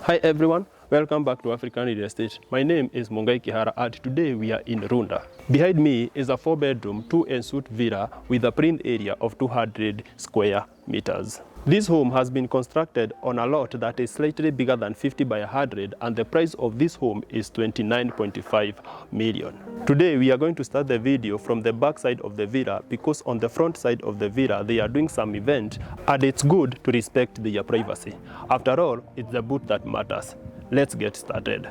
Hi everyone, welcome back to African Real Estate. My name is Mungai Kihara and today we are in Runda. Behind me is a 4-bedroom, 2-ensuite villa with a print area of 200 square meters. This home has been constructed on a lot that is slightly bigger than 50 by 100 and the price of this home is 29.5 million. Today we are going to start the video from the back side of the villa because on the front side of the villa they are doing some event and it's good to respect their privacy. After all, it's the boot that matters. Let's get started.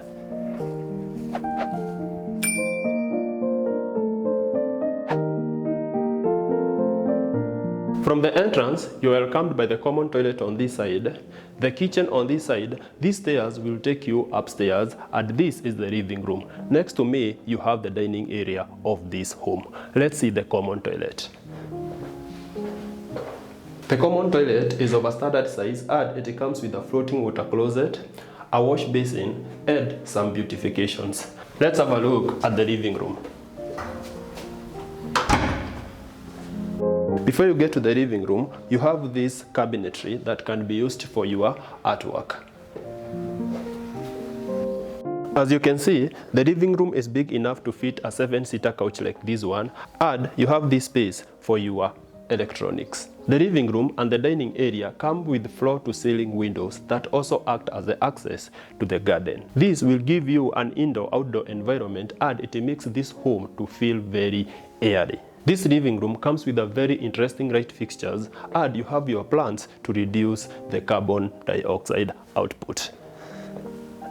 From the entrance, you are welcomed by the common toilet on this side, the kitchen on this side. These stairs will take you upstairs and this is the living room. Next to me, you have the dining area of this home. Let's see the common toilet. The common toilet is of a standard size and it comes with a floating water closet, a wash basin and some beautifications. Let's have a look at the living room. Before you get to the living room, you have this cabinetry that can be used for your artwork. As you can see, the living room is big enough to fit a 7-seater couch like this one, and you have this space for your electronics. The living room and the dining area come with floor-to-ceiling windows that also act as the access to the garden. This will give you an indoor-outdoor environment and it makes this home to feel very airy. This living room comes with a very interesting light fixtures and you have your plants to reduce the carbon dioxide output.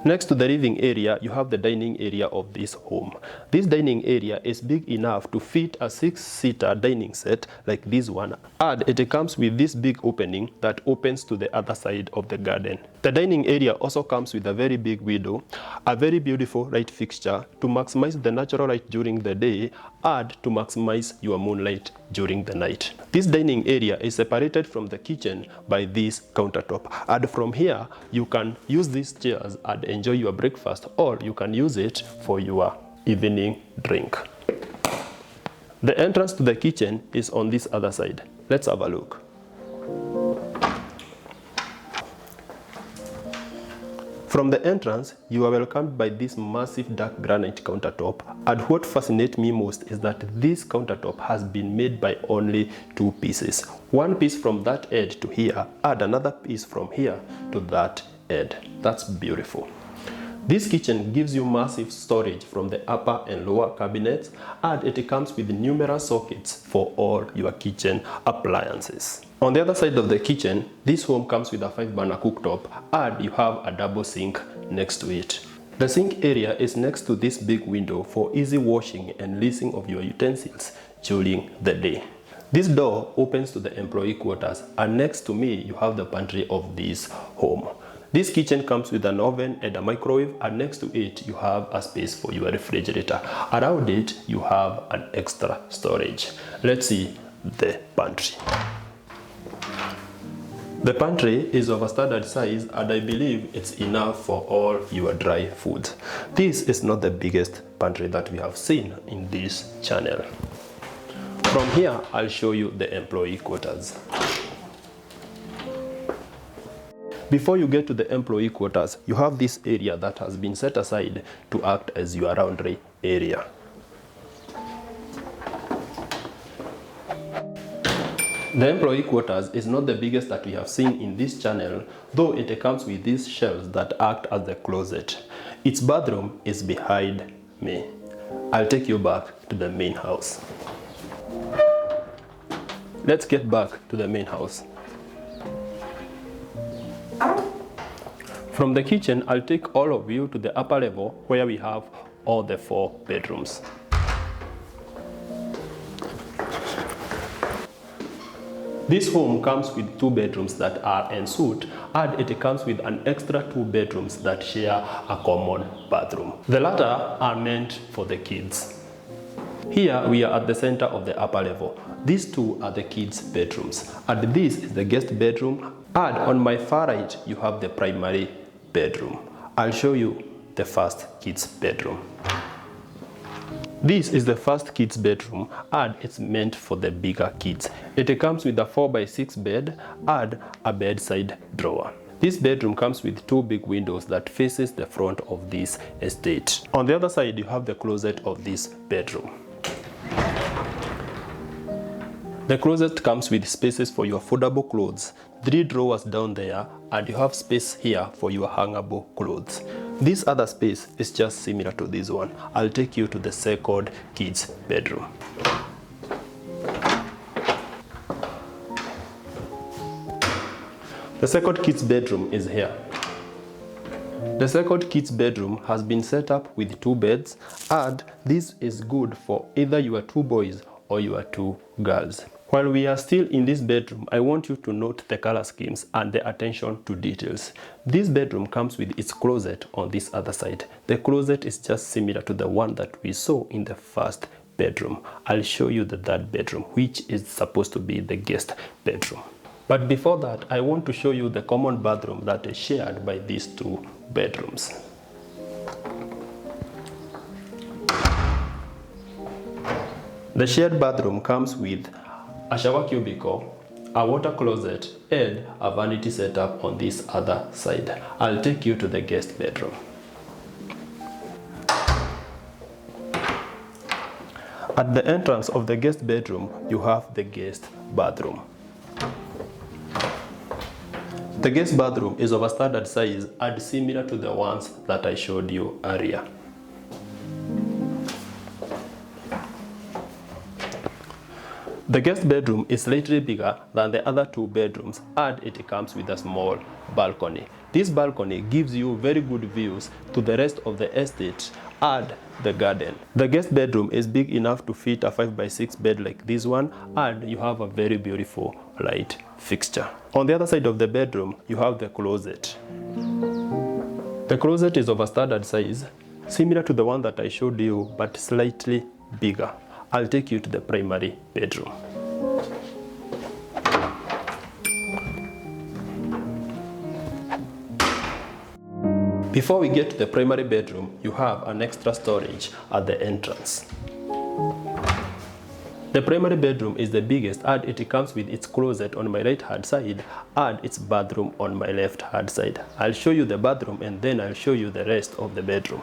Next to the living area, you have the dining area of this home. This dining area is big enough to fit a 6-seater dining set like this one, and it comes with this big opening that opens to the other side of the garden. The dining area also comes with a very big window, a very beautiful light fixture to maximize the natural light during the day and to maximize your moonlight during the night. This dining area is separated from the kitchen by this countertop, and from here you can use these chairs and enjoy your breakfast, or you can use it for your evening drink. The entrance to the kitchen is on this other side. Let's have a look. From the entrance, you are welcomed by this massive dark granite countertop, and what fascinates me most is that this countertop has been made by only 2 pieces. One piece from that edge to here, and another piece from here to that edge. That's beautiful. This kitchen gives you massive storage from the upper and lower cabinets, and it comes with numerous sockets for all your kitchen appliances. On the other side of the kitchen, this home comes with a 5-burner cooktop and you have a double sink next to it. The sink area is next to this big window for easy washing and rinsing of your utensils during the day. This door opens to the employee quarters, and next to me you have the pantry of this home. This kitchen comes with an oven and a microwave, and next to it you have a space for your refrigerator. Around it you have an extra storage. Let's see the pantry. The pantry is of a standard size and I believe it's enough for all your dry foods. This is not the biggest pantry that we have seen in this channel. From here, I'll show you the employee quarters. Before you get to the employee quarters, you have this area that has been set aside to act as your laundry area. The employee quarters is not the biggest that we have seen in this channel, though it comes with these shelves that act as the closet. Its bathroom is behind me. I'll take you back to the main house. Let's get back to the main house. From the kitchen, I'll take all of you to the upper level where we have all the 4 bedrooms. This home comes with 2 bedrooms that are ensuite, and it comes with an extra 2 bedrooms that share a common bathroom. The latter are meant for the kids. Here we are at the center of the upper level. These 2 are the kids' bedrooms, and this is the guest bedroom, and on my far right you have the primary bedroom. I'll show you the first kids' bedroom. This is the first kids bedroom and it's meant for the bigger kids. It comes with a 4x6 bed and a bedside drawer. This bedroom comes with 2 big windows that faces the front of this estate. On the other side, you have the closet of this bedroom. The closet comes with spaces for your foldable clothes, 3 drawers down there, and you have space here for your hangable clothes. This other space is just similar to this one. I'll take you to the second kids' bedroom. The second kids' bedroom is here. The second kids' bedroom has been set up with 2 beds, and this is good for either your 2 boys or your 2 girls. While we are still in this bedroom, I want you to note the color schemes and the attention to details. This bedroom comes with its closet on this other side. The closet is just similar to the one that we saw in the first bedroom. I'll show you the third bedroom, which is supposed to be the guest bedroom. But before that, I want to show you the common bathroom that is shared by these 2 bedrooms. The shared bathroom comes with a shower cubicle, a water closet, and a vanity setup on this other side. I'll take you to the guest bedroom. At the entrance of the guest bedroom, you have the guest bathroom. The guest bathroom is of a standard size and similar to the ones that I showed you earlier. The guest bedroom is slightly bigger than the other 2 bedrooms, and it comes with a small balcony. This balcony gives you very good views to the rest of the estate and the garden. The guest bedroom is big enough to fit a 5x6 bed like this one, and you have a very beautiful light fixture. On the other side of the bedroom, you have the closet. The closet is of a standard size, similar to the one that I showed you, but slightly bigger. I'll take you to the primary bedroom. Before we get to the primary bedroom, you have an extra storage at the entrance. The primary bedroom is the biggest, and it comes with its closet on my right hand side and its bathroom on my left hand side. I'll show you the bathroom and then I'll show you the rest of the bedroom.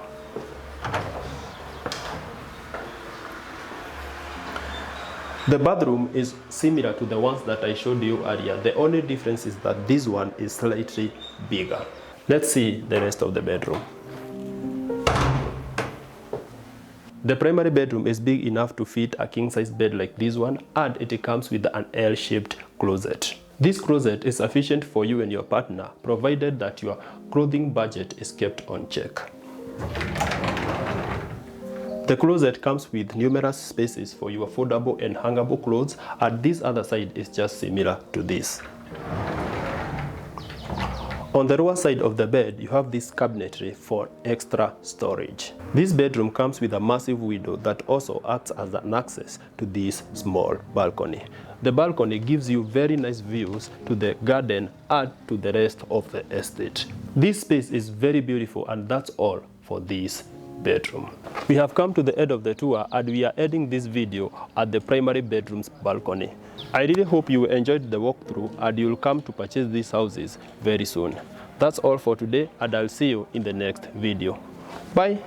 The bathroom is similar to the ones that I showed you earlier. The only difference is that this one is slightly bigger. Let's see the rest of the bedroom. The primary bedroom is big enough to fit a king-size bed like this one, and it comes with an L-shaped closet. This closet is sufficient for you and your partner, provided that your clothing budget is kept on check. The closet comes with numerous spaces for your foldable and hangable clothes, and this other side is just similar to this. On the lower side of the bed, you have this cabinetry for extra storage. This bedroom comes with a massive window that also acts as an access to this small balcony. The balcony gives you very nice views to the garden and to the rest of the estate. This space is very beautiful, and that's all for this bedroom. We have come to the end of the tour, and we are ending this video at the primary bedroom's balcony. I really hope you enjoyed the walkthrough and you will come to purchase these houses very soon. That's all for today, and I'll see you in the next video. Bye.